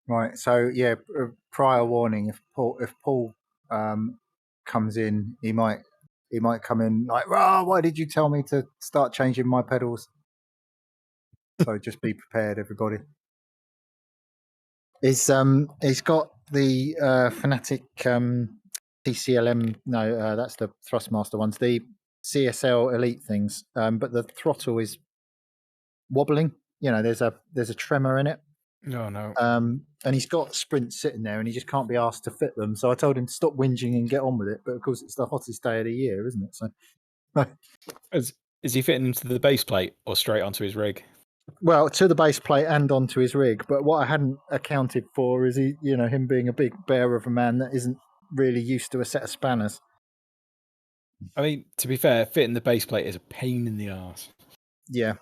Right. So yeah, prior warning. If Paul comes in, he might come in like, "Rah, why did you tell me to start changing my pedals?" So just be prepared, everybody. He's got the Fnatic TCLM. No, that's the Thrustmaster ones. The CSL Elite things. But the throttle is wobbling. You know, there's a tremor in it. No, no. And he's got sprints sitting there, and he just can't be asked to fit them. So I told him to stop whinging and get on with it. But of course, it's the hottest day of the year, isn't it? So, is he fitting into the base plate or straight onto his rig? well, to the base plate and onto his rig. But what I hadn't accounted for is him being a big bear of a man that isn't really used to a set of spanners. I mean, to be fair, fitting the base plate is a pain in the arse. Yeah.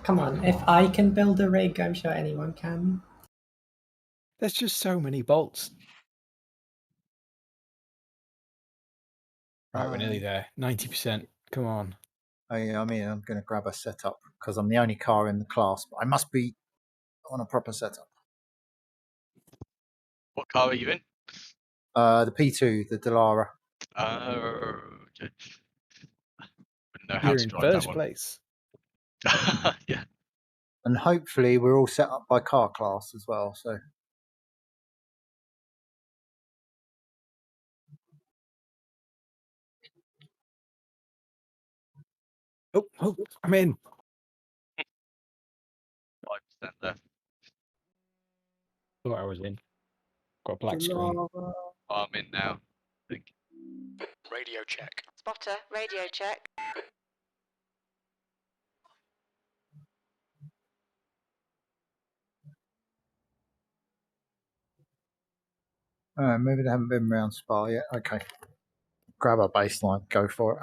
Come on, if I can build a rig, I'm sure anyone can. There's just so many bolts. Right, we're nearly there. 90%. Come on. I mean, I'm going to grab a setup because I'm the only car in the class, but I must be on a proper setup. What car are you in? The P2, the Delara. Okay. Wouldn't know how You're to in drive first that one. place. Yeah. And hopefully we're all set up by car class as well. So. Oh, I'm in. 5% left. Thought I was in. Got a black screen. Oh, I'm in now. I think. Radio check. Spotter, radio check. Maybe they haven't been around Spa yet. Okay. Grab a baseline. Go for it.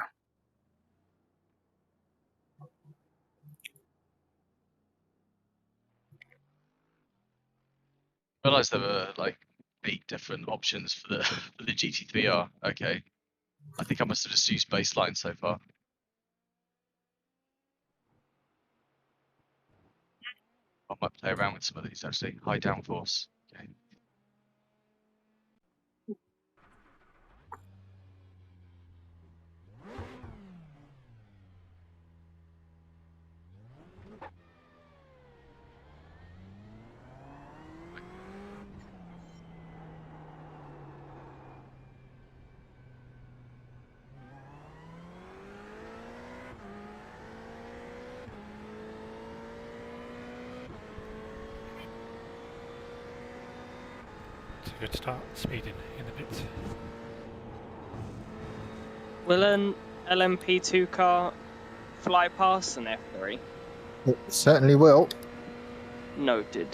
I realised there were like 8 different options for the GT3R. Okay. I think I must have just used baseline so far. I might play around with some of these actually. High downforce. Okay. It's a good start, speeding in a bit. Will an LMP2 car fly past an F3? It certainly will. Noted.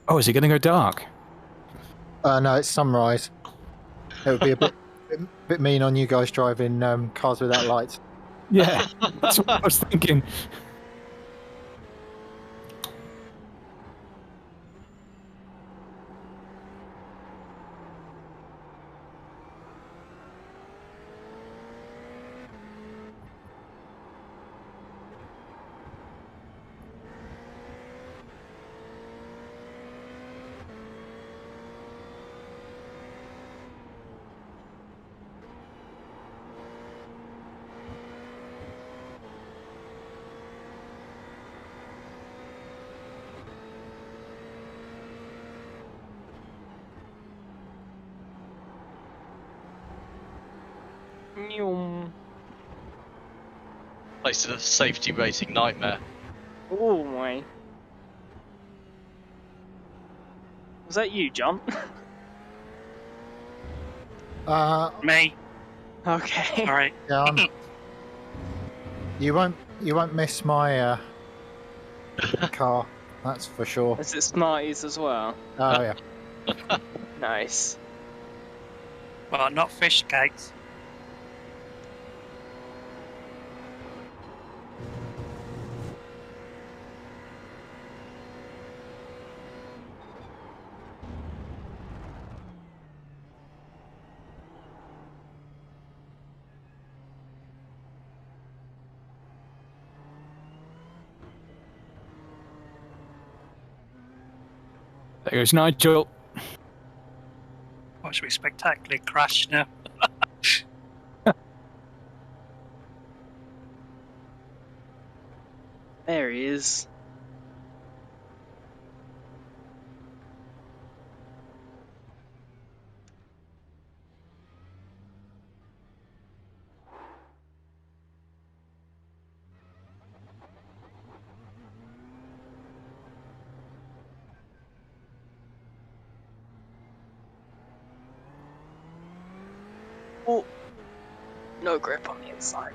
Oh, is it going to go dark? No, it's sunrise. It would be a bit mean on you guys driving cars without lights. Yeah, that's what I was thinking. Place a safety rating nightmare. Oh my. Was that you, John? Me. Okay. Alright. Yeah, you won't miss my car. That's for sure. Is it Smarties as well? Oh yeah. Nice. Well, not fish cakes. There goes Nigel. Watch me spectacularly crash now. There he is. Oh, no grip on the inside.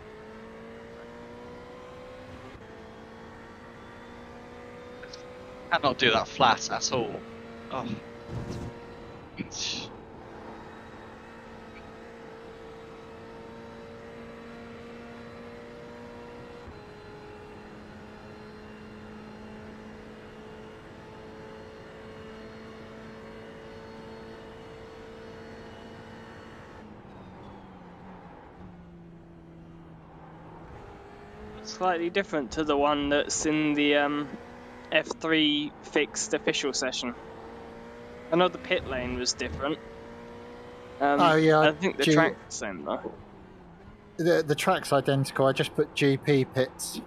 Cannot do that flat at all. Oh. Slightly different to the one that's in the F3 fixed official session. I know the pit lane was different. Oh, yeah, I think the track's the same though. The track's identical. I just put GP pits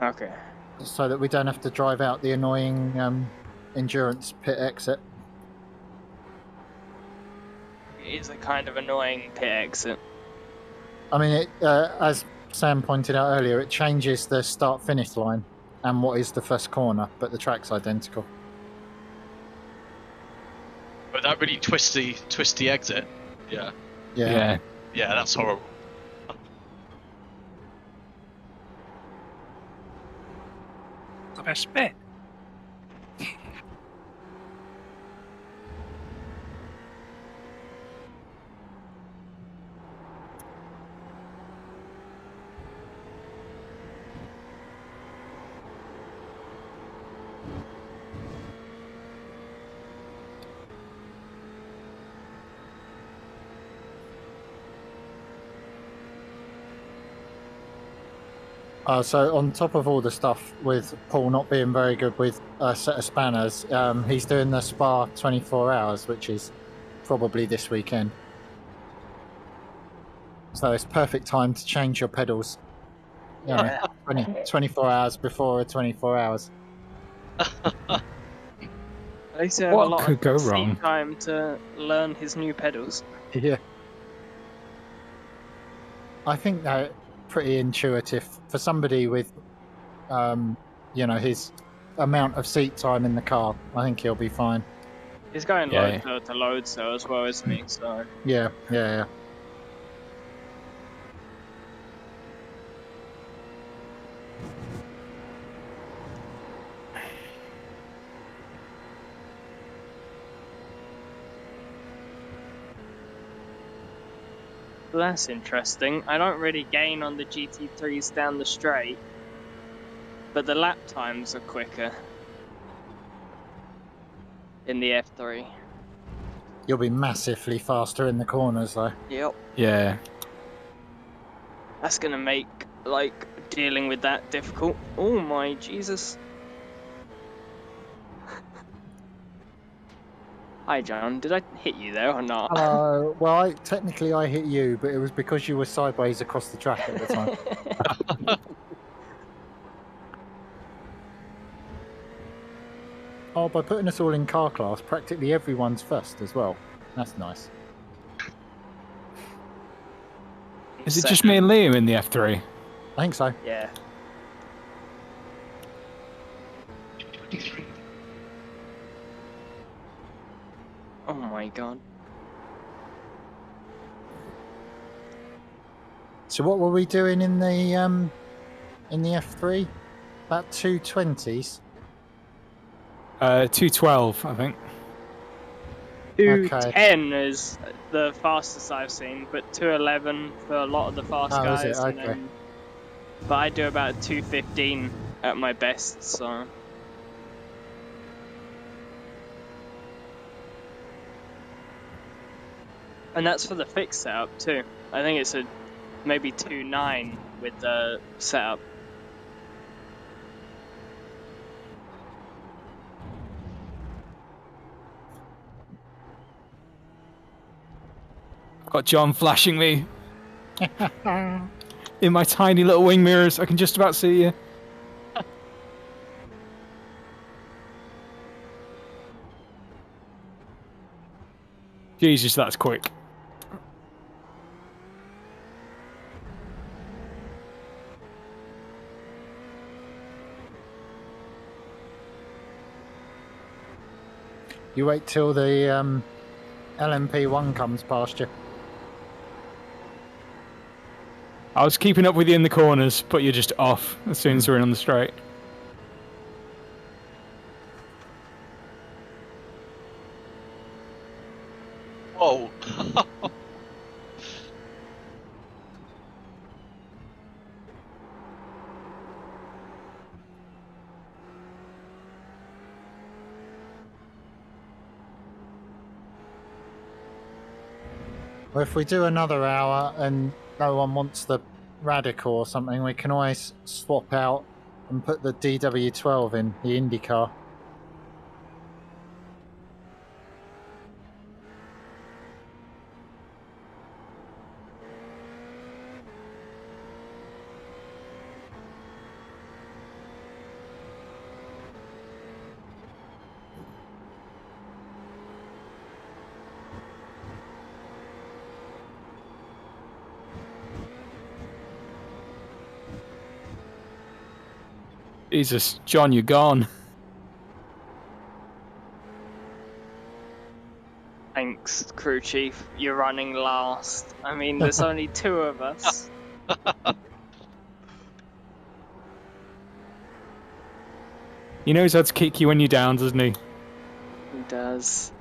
Okay. so that we don't have to drive out the annoying endurance pit exit. It is a kind of annoying pit exit. I mean, as Sam pointed out earlier, it changes the start-finish line and what is the first corner, but the track's identical. But that really twisty exit. Yeah. Yeah. Yeah, that's horrible. The best bit. So on top of all the stuff with Paul not being very good with a set of spanners, he's doing the Spa 24 hours, which is probably this weekend. So it's perfect time to change your pedals. You know, 24 hours before a 24 hours. At least you have What a lot could of go seat wrong? time to learn his new pedals. Yeah. I think that pretty intuitive for somebody with, his amount of seat time in the car. I think he'll be fine. He's going Yeah. load to load cell as well, isn't he? So Yeah. that's interesting. I don't really gain on the GT3s down the straight, but the lap times are quicker in the F3. You'll be massively faster in the corners, though. Yep. Yeah. That's gonna make dealing with that difficult. Oh my Jesus. Hi John, did I hit you there or not? Well, technically I hit you, but it was because you were sideways across the track at the time. Oh, by putting us all in car class, practically everyone's first as well. That's nice. Is it just me and Liam in the F3? I think so. Yeah. Oh my god. So what were we doing in the F3? About 220s. 212, I think. 210 is the fastest I've seen, but 211 for a lot of the fast Oh, is guys. it? And Okay. then, but I do about 215 at my best, so. And that's for the fixed setup too. I think it's maybe 2.9 with the setup. Got John flashing me in my tiny little wing mirrors. I can just about see you. Jesus, that's quick. You wait till the LMP1 comes past you. I was keeping up with you in the corners, but you're just off as soon as we're in on the straight. Whoa. Well, if we do another hour and no one wants the Radical or something, we can always swap out and put the DW12 in, the IndyCar. Jesus, John, you're gone. Thanks, crew chief. You're running last. I mean, there's only 2 of us. He knows how to kick you when you're down, doesn't he? He does.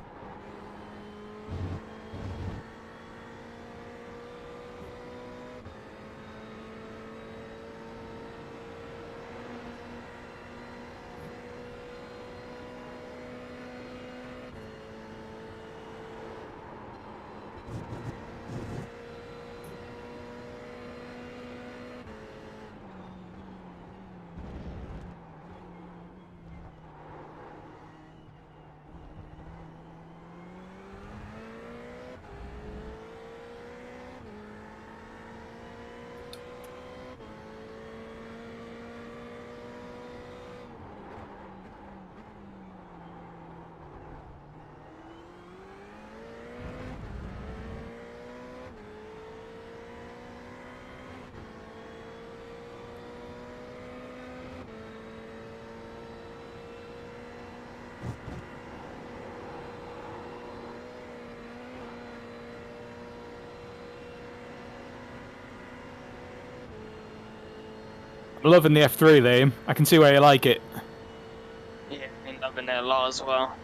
I'm loving the F3, Liam. I can see why you like it. Yeah, been loving it a lot as well.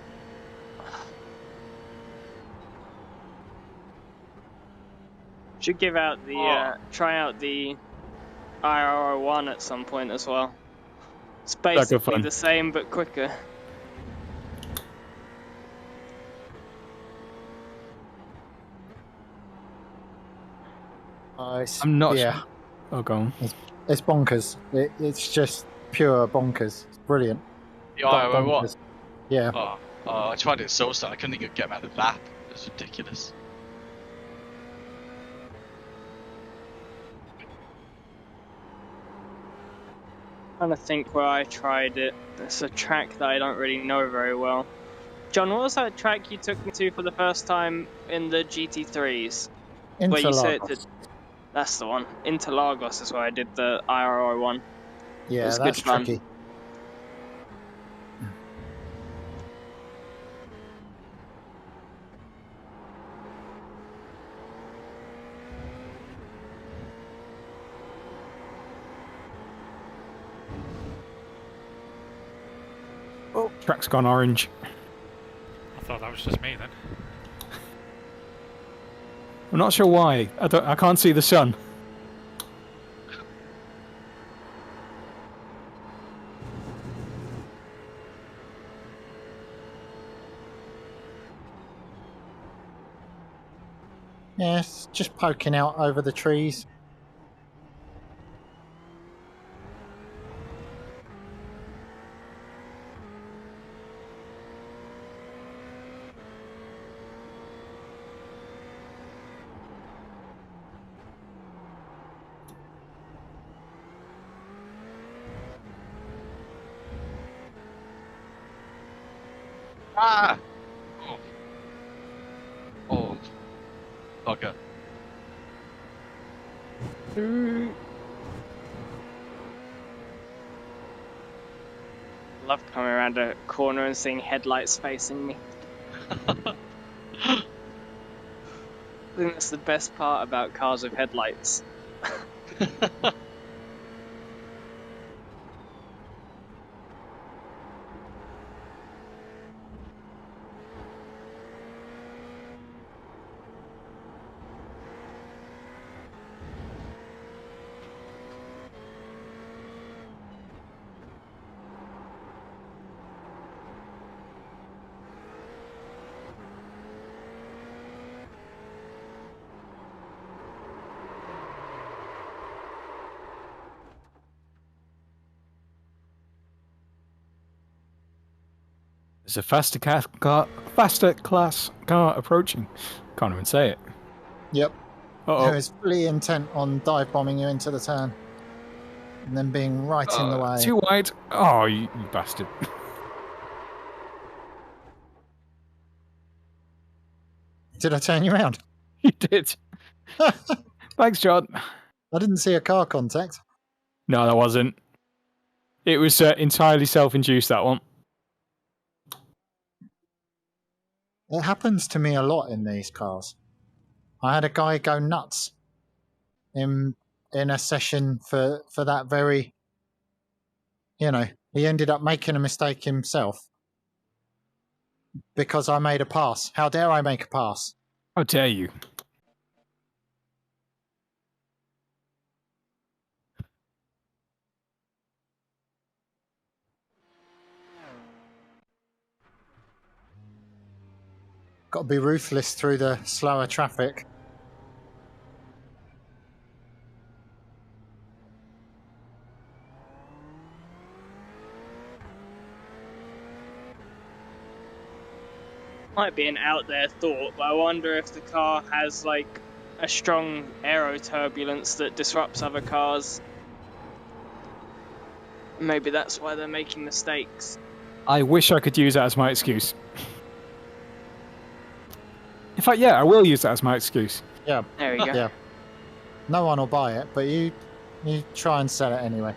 Should give out the try out the IRO1 at some point as well. It's basically fun. the same but quicker. I'm not Yeah, sure. Oh, go on. it's bonkers. It's just pure bonkers. It's brilliant. The IO what? Bonkers. Yeah. Oh, I tried it so I couldn't even get him out of the lap. It's ridiculous. I'm trying to think where I tried it. It's a track that I don't really know very well. John, what was that track you took me to for the first time in the GT3s? Where you said Interlagos. that's the one. Interlagos is where I did the IRO one. It Yeah, was that's good fun. tricky. Oh, track's gone orange. I thought that was just me then. I'm not sure why. I can't see the sun. Yes, just poking out over the trees. Ah! Oh. Oh. Bugger. Love coming around a corner and seeing headlights facing me. I think that's the best part about cars with headlights. There's a faster class car approaching. Can't even say it. Yep. Uh-oh. Who is fully intent on dive bombing you into the turn. And then being right in the way. Too wide. Oh, you bastard. Did I turn you around? You did. Thanks, John. I didn't see a car contact. No, that wasn't. It was entirely self-induced, that one. It happens to me a lot in these cars. I had a guy go nuts in a session for that very, he ended up making a mistake himself because I made a pass. How dare I make a pass? How dare you? Got to be ruthless through the slower traffic. Might be an out there thought, but I wonder if the car has like a strong aero turbulence that disrupts other cars. Maybe that's why they're making mistakes. I wish I could use that as my excuse. In fact, yeah, I will use that as my excuse. Yeah. There we go. Yeah. No one will buy it, but you try and sell it anyway.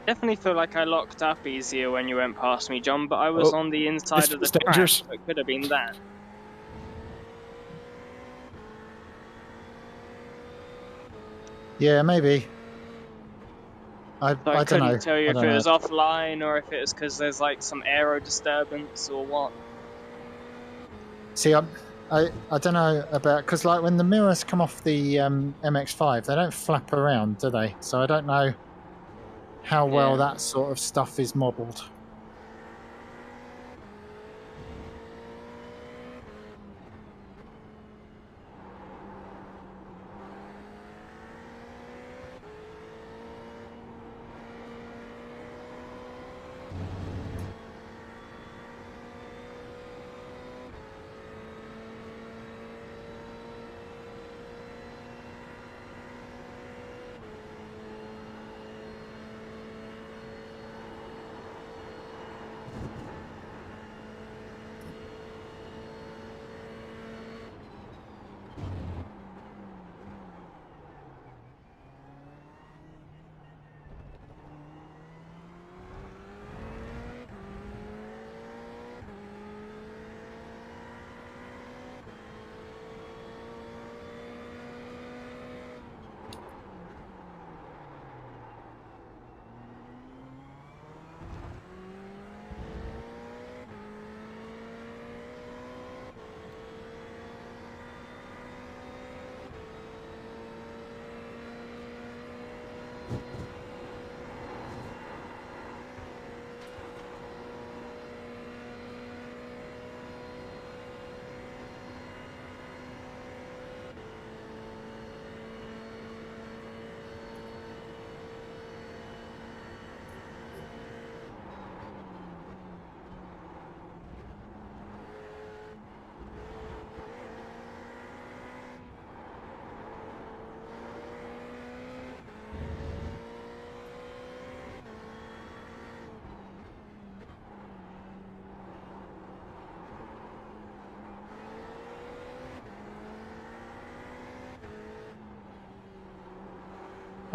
Definitely feel like I locked up easier when you went past me, John, but I was on the inside this of the was track, dangerous. so it could have been that. Yeah, maybe. I So I don't couldn't know. tell you I if don't it know. was offline or if it was because there's like some aero disturbance or what. See, I don't know about, because like when the mirrors come off the MX-5, they don't flap around, do they? So I don't know how well Yeah. that sort of stuff is modelled.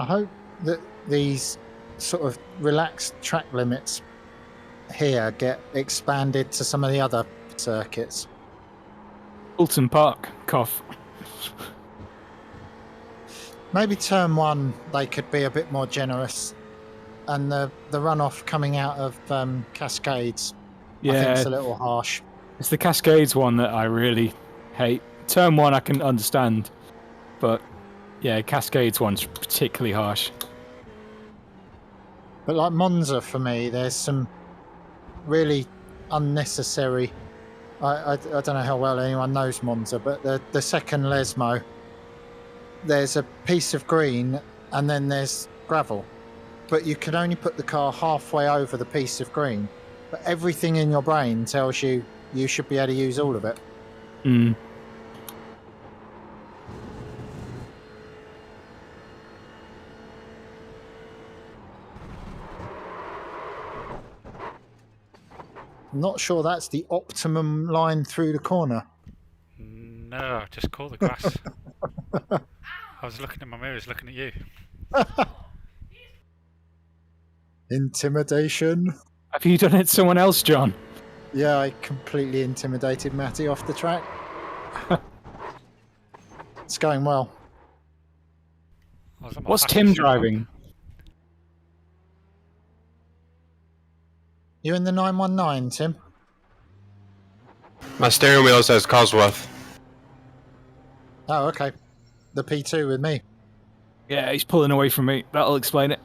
I hope that these sort of relaxed track limits here get expanded to some of the other circuits. Fulton Park, cough. Maybe turn 1 they could be a bit more generous, and the runoff coming out of Cascades, I think it's a little harsh. It's the Cascades one that I really hate. Turn 1 I can understand, but yeah, Cascades one's particularly harsh. But like Monza for me, there's some really unnecessary. I don't know how well anyone knows Monza, but the second Lesmo, there's a piece of green and then there's gravel, but you can only put the car halfway over the piece of green. But everything in your brain tells you you should be able to use all of it. Mm. Not sure that's the optimum line through the corner. No, just call the grass. I was looking at my mirrors, looking at you. Intimidation. Have you done it to someone else, John? Yeah, I completely intimidated Matty off the track. It's going well. I was on my What's fastest Tim lap. driving? You in the 919, Tim? My steering wheel says Cosworth. Oh, okay. The P2 with me. Yeah, he's pulling away from me. That'll explain it.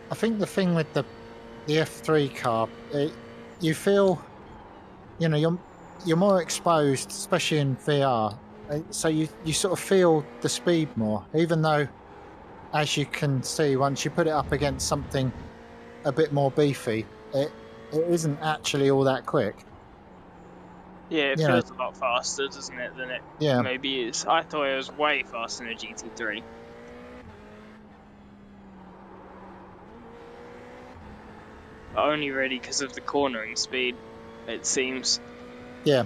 I think the thing with the F3 car, you feel, you know, you're more exposed, especially in VR. So you sort of feel the speed more, even though, as you can see, once you put it up against something a bit more beefy, it isn't actually all that quick. Yeah, it You feels a lot faster, doesn't it, than it Yeah. maybe is. I thought it was way faster than a GT3. But only really because of the cornering speed, it seems. Yeah.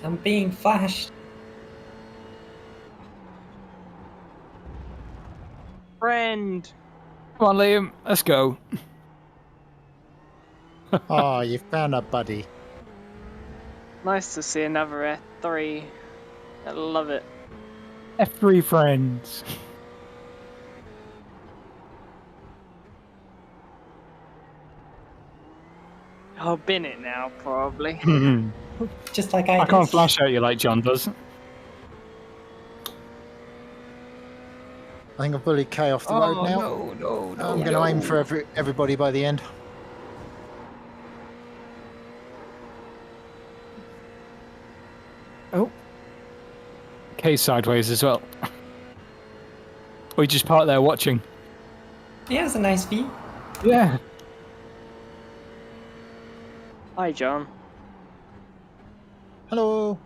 I'm being flashed. Friend! Come on, Liam, let's go. Oh, you found a buddy. Nice to see another F3. I love it. F3 friends. I'll bin it now, probably. Just like I I did. can't flash at you like John does. I think I've bullied K off the road now. No, I'm going to aim for everybody by the end. Oh. K's sideways as well. We just parked there watching. Yeah, it's a nice view. Yeah. Hi, John. Hello.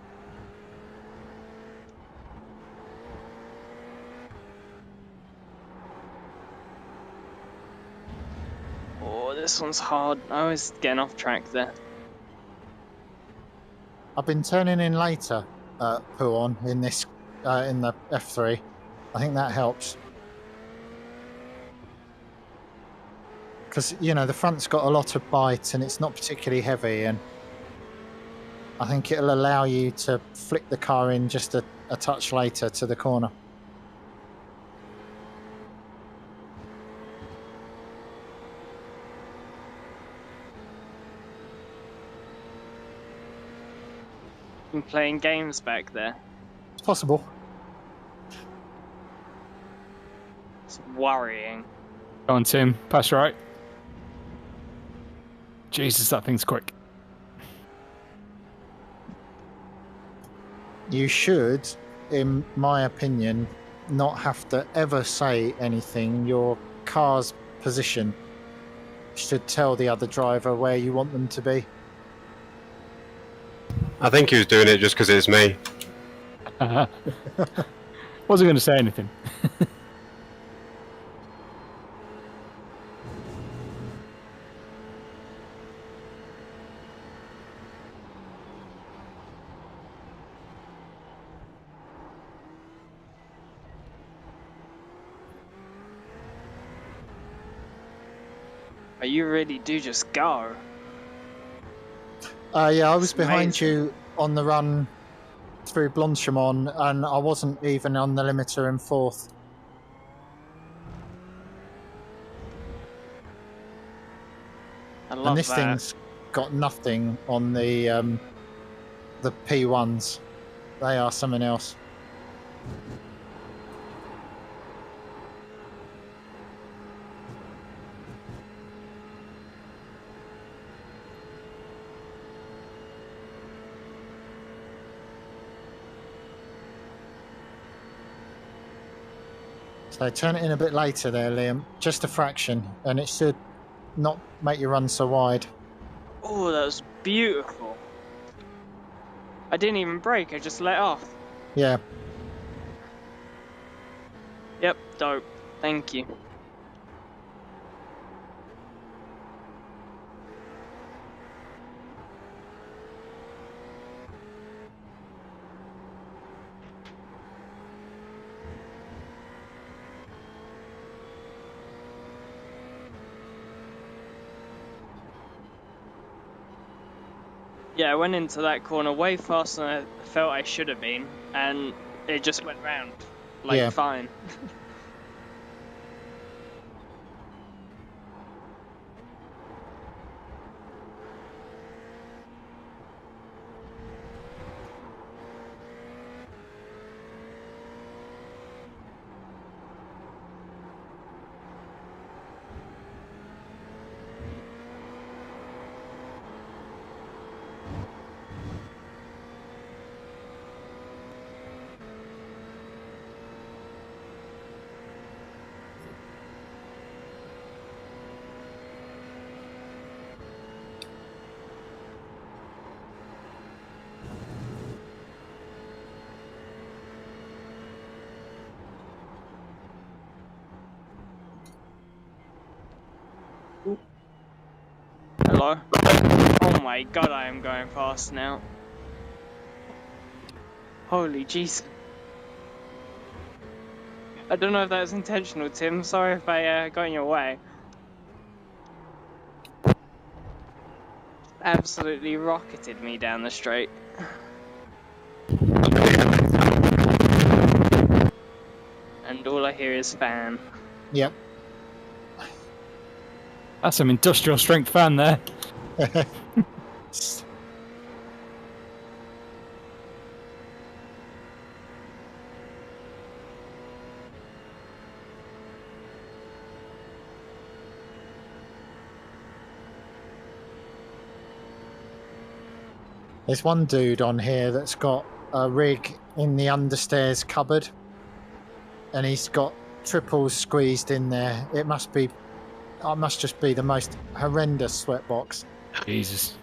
Oh, this one's hard. I was getting off track there. I've been turning in later, Puon, in this in the F3. I think that helps. Because, you know, the front's got a lot of bite and it's not particularly heavy, and I think it'll allow you to flick the car in just a touch later to the corner. Been playing games back there. It's possible. It's worrying. Go on, Tim. Pass right. Jesus, that thing's quick. You should, in my opinion, not have to ever say anything. Your car's position should tell the other driver where you want them to be. I think he was doing it just because it's me. Wasn't going to say anything. But you really do just go. Yeah, I was It's behind amazing. you on the run through Blanchimont, and I wasn't even on the limiter in fourth. I love And this that. thing's got nothing on the P1s. They are something else. So turn it in a bit later there, Liam. Just a fraction, and it should not make you run so wide. Oh, that was beautiful. I didn't even brake, I just let off. Yeah. Yep, dope. Thank you. Yeah, I went into that corner way faster than I felt I should have been, and it just went round. Like, Yeah. fine. Hello? Oh my god, I am going fast now. Holy jeez. I don't know if that was intentional, Tim. Sorry if I got in your way. Absolutely rocketed me down the straight. And all I hear is fan. Yep. That's some industrial strength fan there. There's one dude on here that's got a rig in the understairs cupboard, and he's got triples squeezed in there. It must just be the most horrendous sweatbox. Jesus.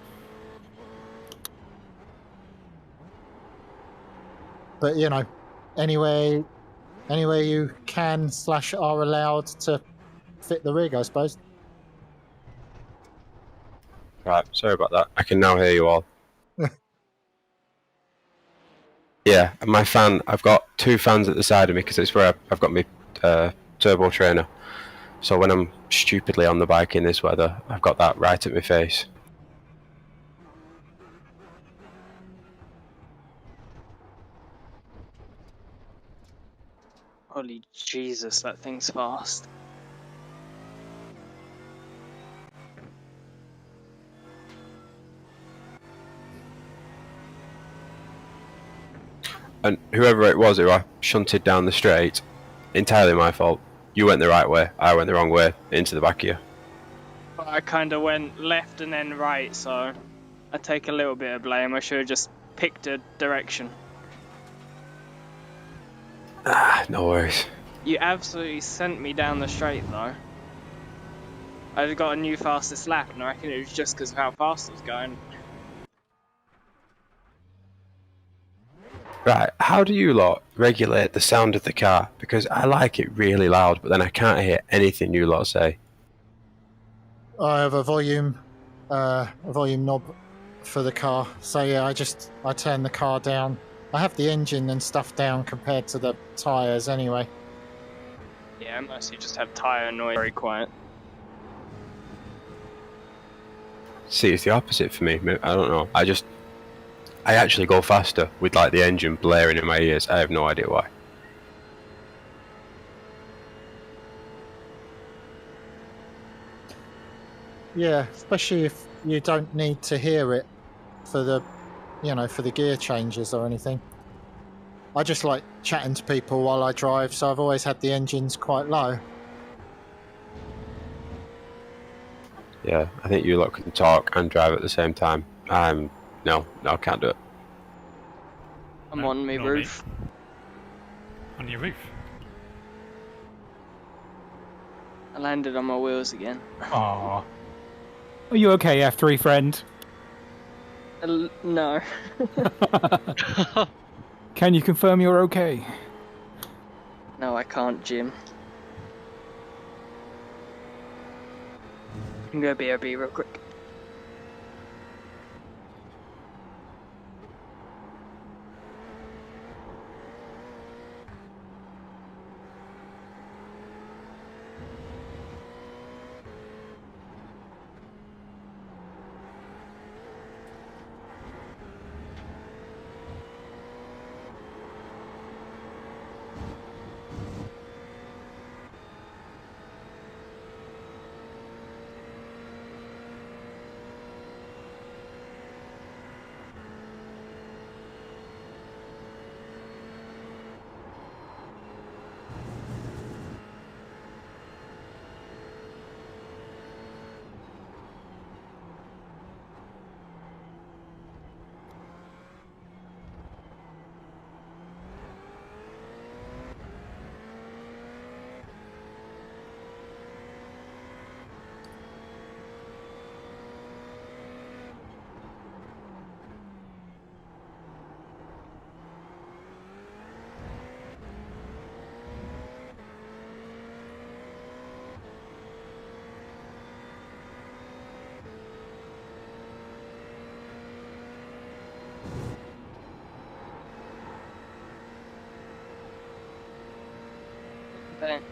But you know, anywhere you can / are allowed to fit the rig, I suppose. Right, sorry about that. I can now hear you all. Yeah, and my fan, I've got 2 fans at the side of me because it's where I've got my turbo trainer. So when I'm stupidly on the bike in this weather, I've got that right at my face. Holy Jesus, that thing's fast. And whoever it was who I shunted down the straight, entirely my fault. You went the right way, I went the wrong way, into the back of you. I kind of went left and then right, so I take a little bit of blame. I should have just picked a direction. Ah, no worries. You absolutely sent me down the straight, though. I got a new fastest lap, and I reckon it was just because of how fast I was going. Right, how do you lot regulate the sound of the car? Because I like it really loud, but then I can't hear anything you lot say. I have a volume knob for the car, so yeah, I turn the car down. I have the engine and stuff down compared to the tyres anyway. Yeah, I mostly just have tyre noise very quiet. See, it's the opposite for me. I don't know. I actually go faster with like the engine blaring in my ears. I have no idea why. Yeah, especially if you don't need to hear it for the, for the gear changes or anything. I just like chatting to people while I drive, so I've always had the engines quite low. Yeah, I think you lot can talk and drive at the same time. No, I can't do it. I'm on my roof. On your roof? I landed on my wheels again. Aww. Are you okay, F3 friend? No. Can you confirm you're okay? No, I can't, Jim. I'm gonna BRB real quick. Back.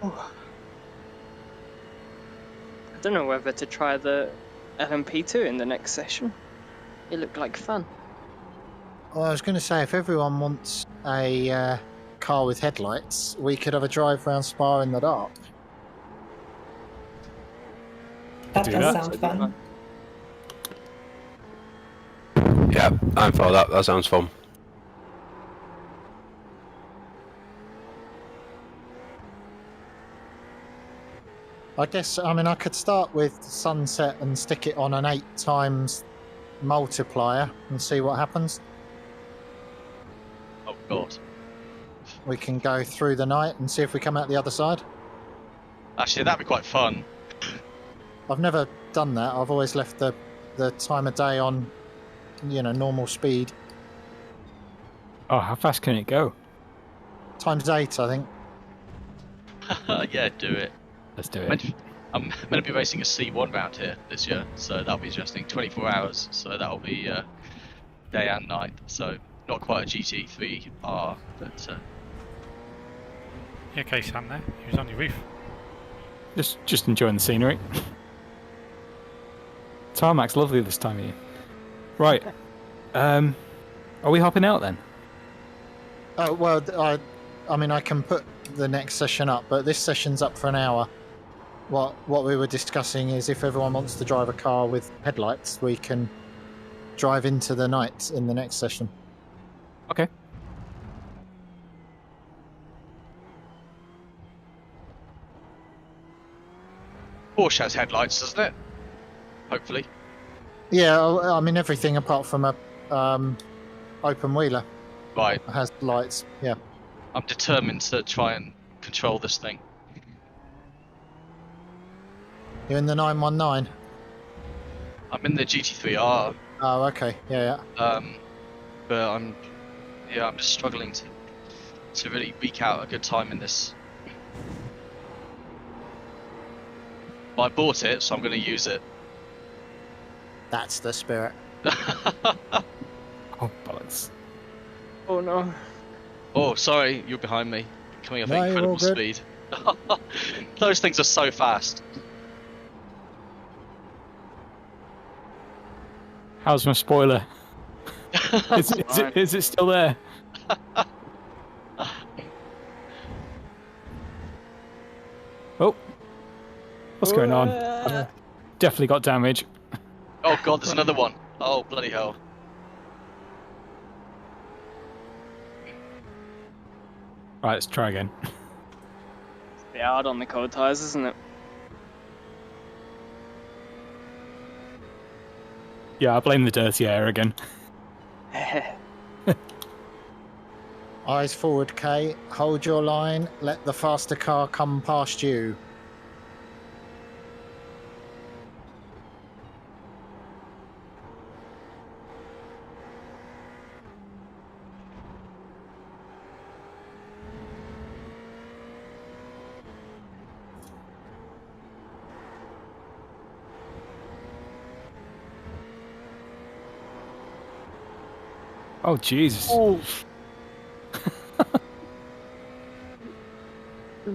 Oh. I don't know whether to try the LMP2 in the next session. It looked like fun. Well, I was going to say, if everyone wants a car with headlights, we could have a drive around Spa in the dark. That do does that. sound fun. Yeah, I'm for that. That sounds fun. I guess, I could start with sunset and stick it on an 8 times multiplier and see what happens. Oh god. We can go through the night and see if we come out the other side. Actually, that'd be quite fun. I've never done that. I've always left the time of day on, normal speed. Oh, how fast can it go? Times 8, I think. Yeah, do it. Let's do it. I'm going to be racing a C1 round here this year, so that'll be interesting. 24 hours, so that'll be day and night. So not quite a GT3R, but You okay, Sam? There, he was on your roof. Just enjoying the scenery. Tarmac's lovely this time of year. Right. Are we hopping out then? Oh well, I mean, I can put the next session up, but this session's up for an hour. What we were discussing is if everyone wants to drive a car with headlights, we can drive into the night in the next session. Okay. Porsche has headlights, doesn't it? Hopefully. Yeah, I mean everything apart from a open wheeler Right. has lights. Yeah. I'm determined to try and control this thing. You're in the 919. I'm in the GT3R. Oh, okay. Yeah. But I'm just struggling to really eke out a good time in this. But I bought it, so I'm going to use it. That's the spirit. Oh, bollocks. Oh no. Oh, sorry, you're behind me. Coming up No, at you're all incredible good. speed. Those things are so fast. How's my spoiler? Is it still there? Oh. What's going on? I've definitely got damage. Oh god, there's another one. Oh, bloody hell. Right, let's try again. It's a bit hard on the cold tyres, isn't it? Yeah, I blame the dirty air again. Eyes forward, Kay. Hold your line. Let the faster car come past you. Oh, Jesus. Oh.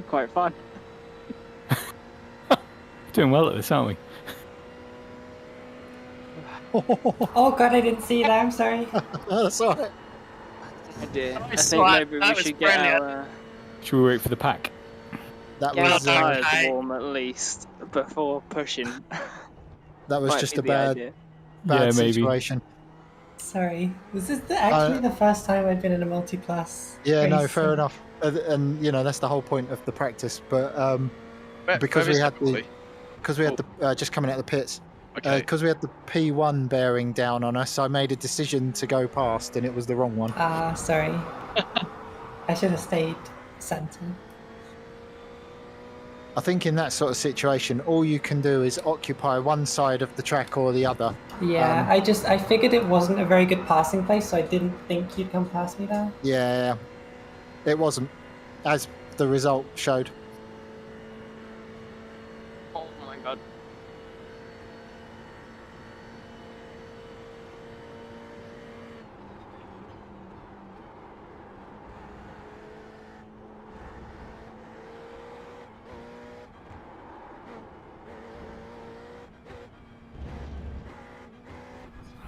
Quite fun. Doing well at this, aren't we? Oh god, I didn't see that. I'm sorry. That's all right. Oh dear. I Nice think one. maybe we That was should get brilliant. our, Should we wait for the pack? That get our was done. tyres Okay. warm at least before pushing. that was Might just be a the bad idea. Yeah, maybe. situation. Sorry. This is actually the first time I've been in a multi-class. Yeah, no, race, fair so- enough. And you know that's the whole point of the practice. But because Where we is had it, the Bobby? because we had the just coming out of the pits. Okay. Because we had the P1 bearing down on us, I made a decision to go past, and it was the wrong one. Ah, sorry. I should have stayed centre. I think in that sort of situation, all you can do is occupy one side of the track or the other. Yeah, I figured it wasn't a very good passing place, so I didn't think you'd come past me there. Yeah, it wasn't, as the result showed. Oh my god.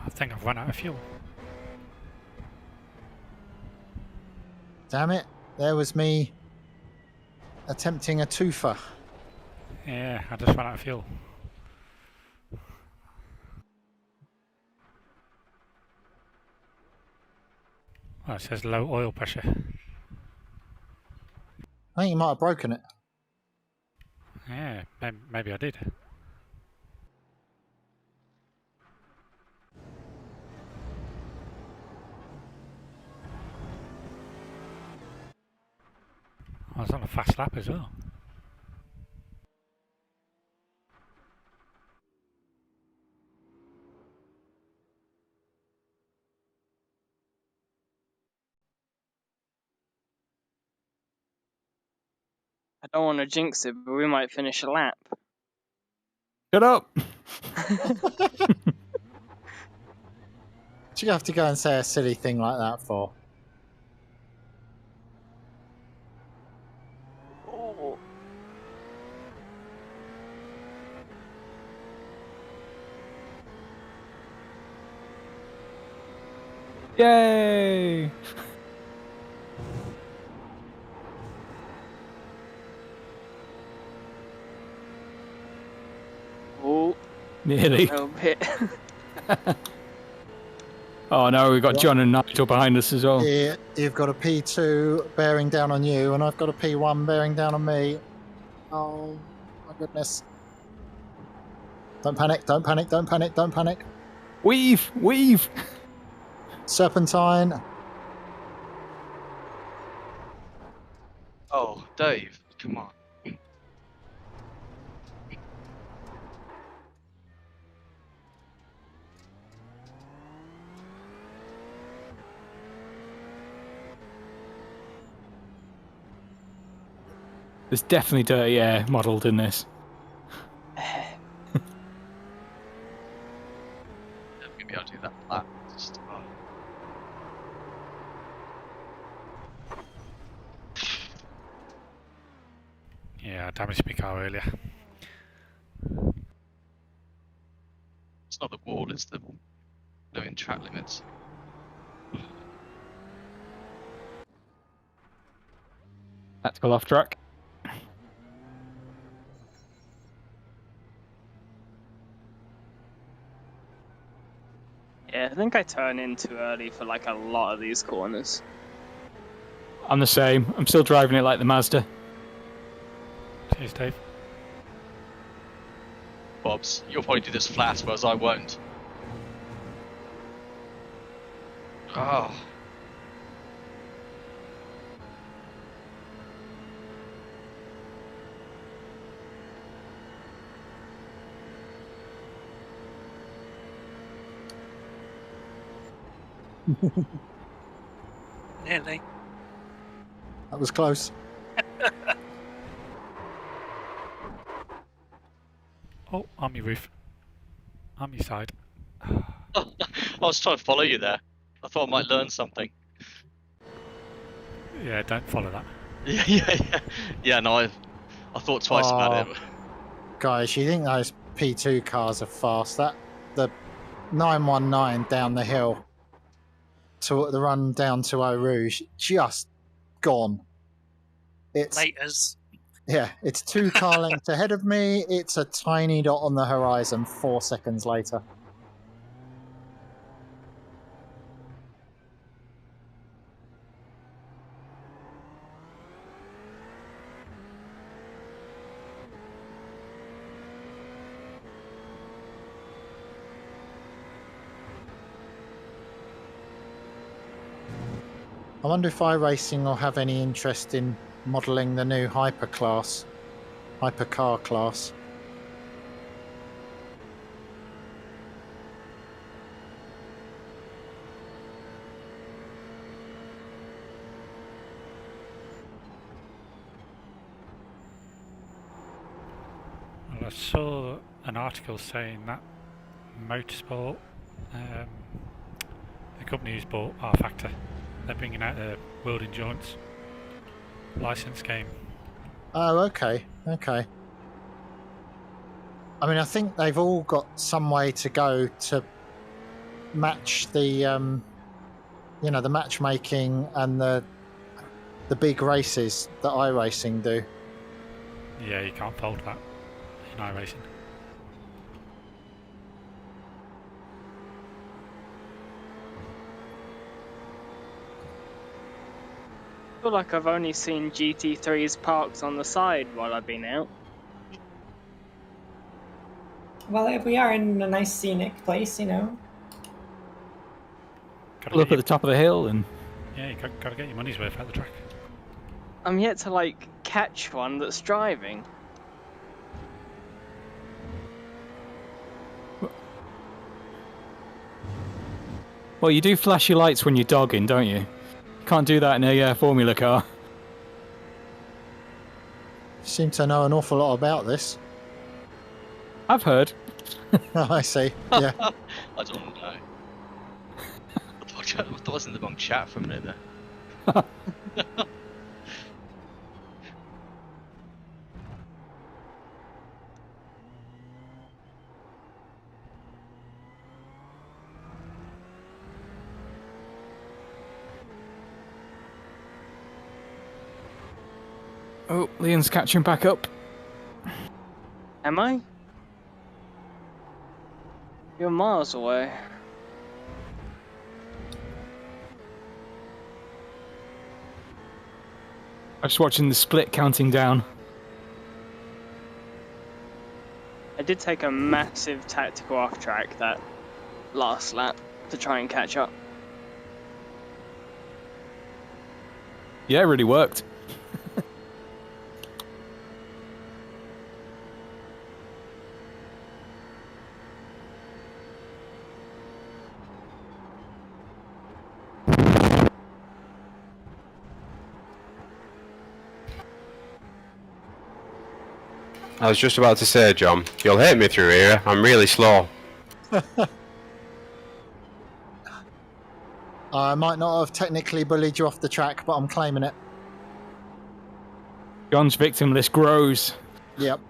I think I've run out of fuel. Damn it! There was me attempting a twofer. Yeah, I just ran out of fuel. Oh, it says low oil pressure. I think you might have broken it. Yeah, maybe I did. I was on a fast lap as well. I don't want to jinx it, but we might finish a lap. Shut up! Do you have to go and say a silly thing like that for? Oh. Yay! Oh, Nearly. a little bit. Oh no, we've got John and Nigel behind us as well. Yeah, you've got a P2 bearing down on you, and I've got a P1 bearing down on me. Oh, my goodness. Don't panic, don't panic, don't panic, don't panic. Weave! Weave! Serpentine. Oh, Dave, come on. There's definitely dirty air modelled in this. Maybe I'll do that flat. Just, Yeah, I damaged my car earlier. It's not the wall, it's the doing track limits. Tactical off track. Yeah, I think I turn in too early for like a lot of these corners. I'm the same. I'm still driving it like the Mazda. Cheers, Dave. Bobs, you'll probably do this flat, whereas I won't. Oh. Nearly. That was close. Oh, on my roof. On my side. I was trying to follow you there. I thought I might learn something. Yeah, don't follow that. Yeah, no, I thought twice about it. Guys, you think those P2 cars are fast? That the 919 down the hill to the run down to Eau Rouge, just gone. It's Laters. yeah, it's 2 car lengths ahead of me. It's a tiny dot on the horizon 4 seconds later. I wonder if iRacing will have any interest in modelling the new hypercar class. Well, I saw an article saying that Motorsport, the company who's bought R Factor, they're bringing out a World Endurance license game. Oh, okay, okay. I mean, I think they've all got some way to go to match the, you know, the matchmaking and the big races that iRacing do. Yeah, you can't fold that in iRacing. I feel like I've only seen GT3s parked on the side while I've been out. Well, if we are in a nice scenic place, you know. Gotta Pull up get at the top of the hill and yeah, you gotta get your money's worth out the track. I'm yet to like catch one that's driving. well, you do flash your lights when you're dogging, don't you? Can't do that in a Formula car. You seem to know an awful lot about this. I've heard. Oh, I see. Yeah. I don't know. I thought I was in the wrong chat for a minute there. Oh, Leon's catching back up. Am I? You're miles away. I'm just watching the split counting down. I did take a massive tactical off track that last lap to try and catch up. Yeah, it really worked. I was just about to say, John, you'll hate me through here. I'm really slow. I might not have technically bullied you off the track, but I'm claiming it. John's victim list grows. Yep.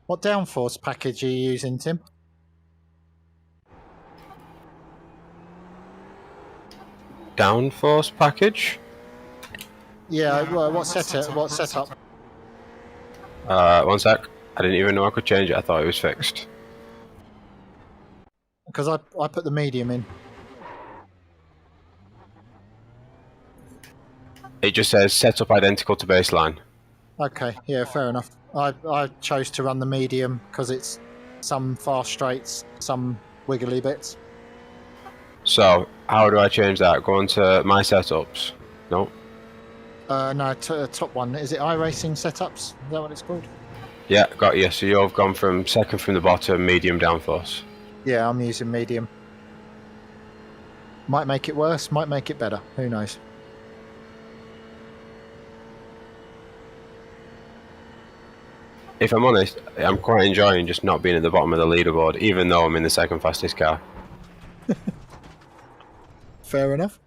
What downforce package are you using, Tim? Downforce package? Yeah, well, what setup? 1 sec. I didn't even know I could change it. I thought it was fixed. Because I put the medium in. It just says setup identical to baseline. Okay, yeah, fair enough. I chose to run the medium because it's some fast straights, some wiggly bits. So, how do I change that? Go on to my setups. No? No, top one. Is it iRacing setups? Is that what it's called? Yeah, got you. So you've gone from second from the bottom, medium downforce. Yeah, I'm using medium. Might make it worse, might make it better. Who knows? If I'm honest, I'm quite enjoying just not being at the bottom of the leaderboard, even though I'm in the second fastest car. Fair enough.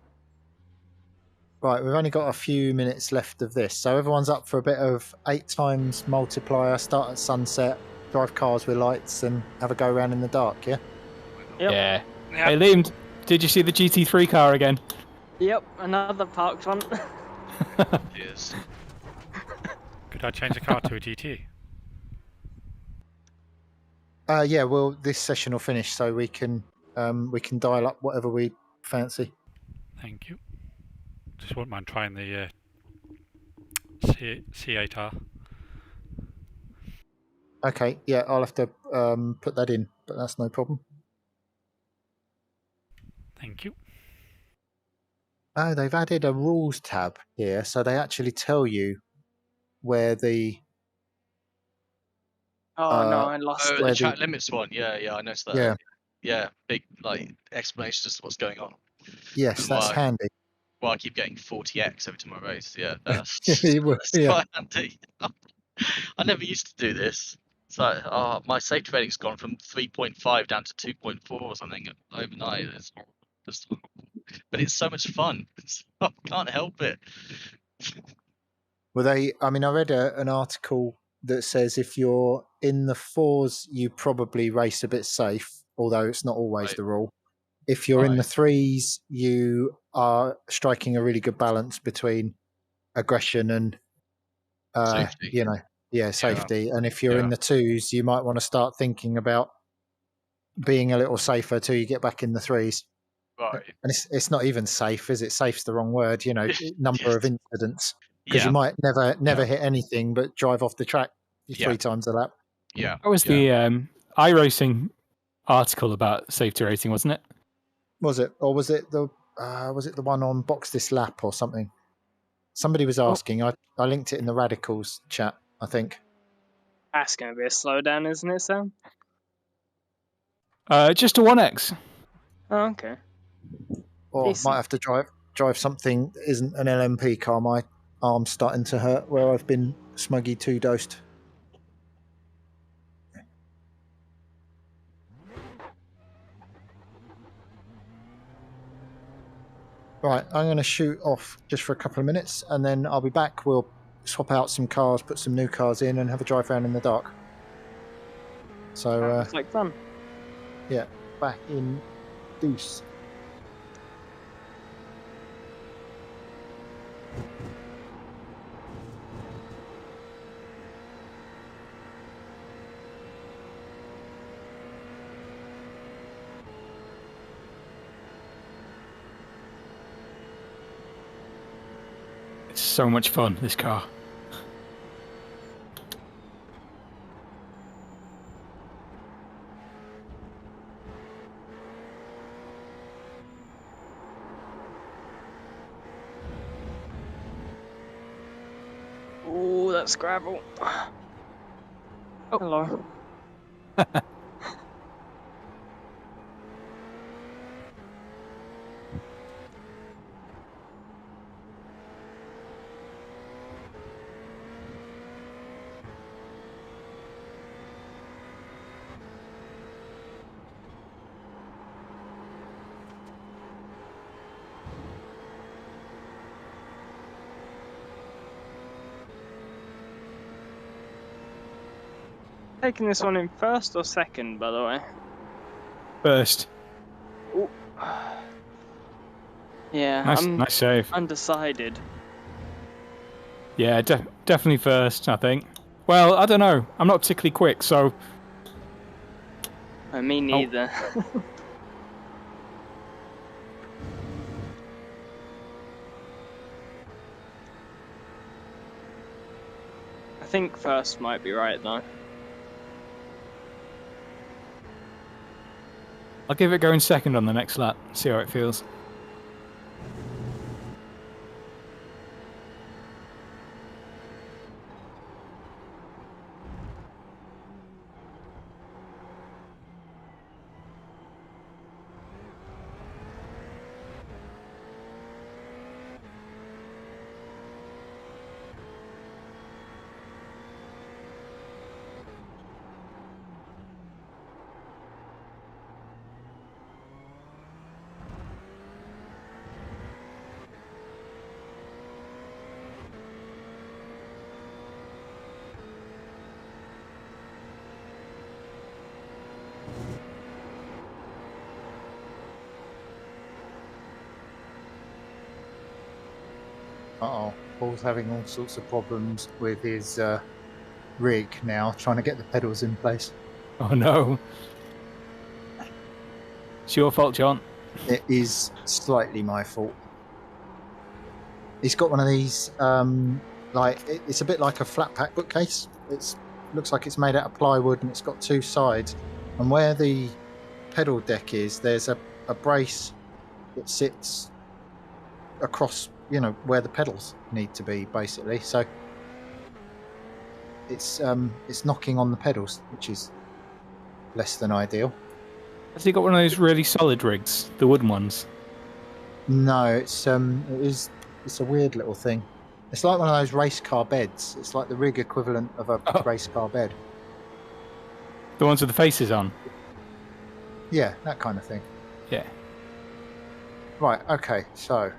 Right, we've only got a few minutes left of this, so everyone's up for a bit of 8 times multiplier, start at sunset, drive cars with lights, and have a go around in the dark, yeah? Yep. Yeah. Hey, Liam, did you see the GT3 car again? Yep, another parked one. Yes. Could I change the car to a GT? Yeah, well, this session will finish, so we can dial up whatever we fancy. Thank you. Just wouldn't mind trying the C8R. Okay, yeah, I'll have to put that in, but that's no problem. Thank you. Oh, they've added a rules tab here, so they actually tell you where the... Oh no, I lost Oh, it. the track limits one. Yeah, I noticed that. Yeah. Yeah, big like explanation as to what's going on. Yes, And that's why, handy. why I keep getting 40x every time I race. Yeah, that's, You would, that's yeah. quite handy. I never used to do this. It's like, my safety rating's gone from 3.5 down to 2.4 or something overnight. It's just, but it's so much fun. I can't help it. Well, I read an article that says if you're in the 4s, you probably race a bit safe, although it's not always Right. the rule. If you're in the 3s, you are striking a really good balance between aggression and, Safety. safety. And if you're in the 2s, you might want to start thinking about being a little safer till you get back in the 3s. Right. And it's not even safe, is it? Safe's the wrong word. Number of incidents, because you might never hit anything but drive off the track 3 times a lap. Yeah. That was the iRacing article about safety rating, wasn't it? Was it, or was it the one on Box This Lap or something? Somebody was asking. I linked it in the Radicals chat, I think. That's going to be a slowdown, isn't it, Sam? Just a 1x. Oh, okay. Or Decent. might have to drive something that isn't an LMP car. My arm's starting to hurt where I've been smuggy 2-dosed. Right, I'm going to shoot off just for a couple of minutes, and then I'll be back. We'll swap out some cars, put some new cars in, and have a drive around in the dark. So, Sounds like fun. yeah, back in Deuce. It's so much fun, this car. Ooh, that's gravel. Oh. Hello. Taking this one in first or second, by the way? First. Ooh. Yeah, Nice, I'm nice save. undecided. Yeah, definitely first, I think. Well, I don't know. I'm not particularly quick, so... Me neither. I think first might be right, though. I'll give it going second on the next lap, see how it feels. Uh-oh, Paul's having all sorts of problems with his rig now, trying to get the pedals in place. Oh no. It's your fault, John. It is slightly my fault. He's got one of these, it's a bit like a flat pack bookcase. It looks like it's made out of plywood and it's got two sides. And where the pedal deck is, there's a brace that sits across, where the pedals need to be, basically. So it's knocking on the pedals, which is less than ideal. Has he got one of those really solid rigs, the wooden ones? No, it's a weird little thing. It's like one of those race car beds. It's like the rig equivalent of a race car bed. The ones with the faces on? Yeah, that kind of thing. Yeah. Right, okay, so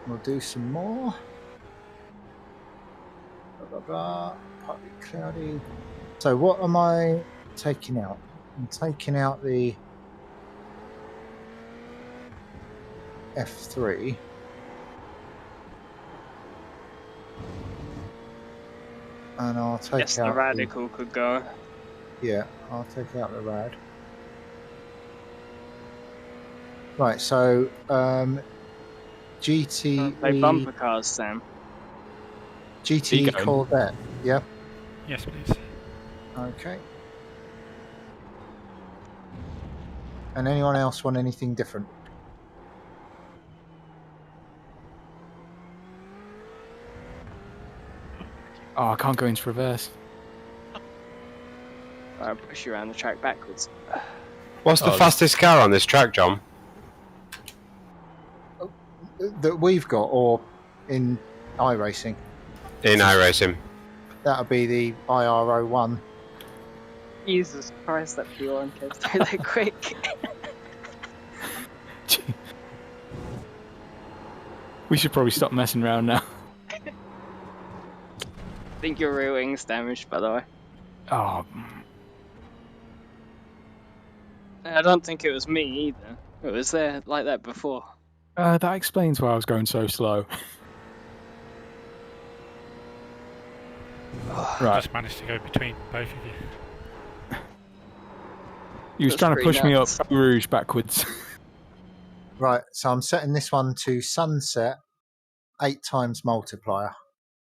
we'll do some more. Blah, blah, blah. Partly cloudy. So what am I taking out? I'm taking out the F3. And I'll take Yes, out the radical could go. Yeah, I'll take out the rad. Right, so GTE. Play bumper cars, Sam. GTE Corvette. Yeah. Yes, please. Okay. And anyone else want anything different? Oh, I can't go into reverse. I'll push you around the track backwards. What's the fastest car on this track, John? that we've got, or in iRacing? In iRacing. That'll be the IRO1. Jesus Christ, that P1 came through that quick. We should probably stop messing around now. I think your rear wing's damaged, by the way. Oh, I don't think it was me either. It was there like that before. that explains why I was going so slow. I Right. just managed to go between both of you. He was That's trying to pretty push me up nuts. Rouge backwards. Right, so I'm setting this one to sunset 8 times multiplier.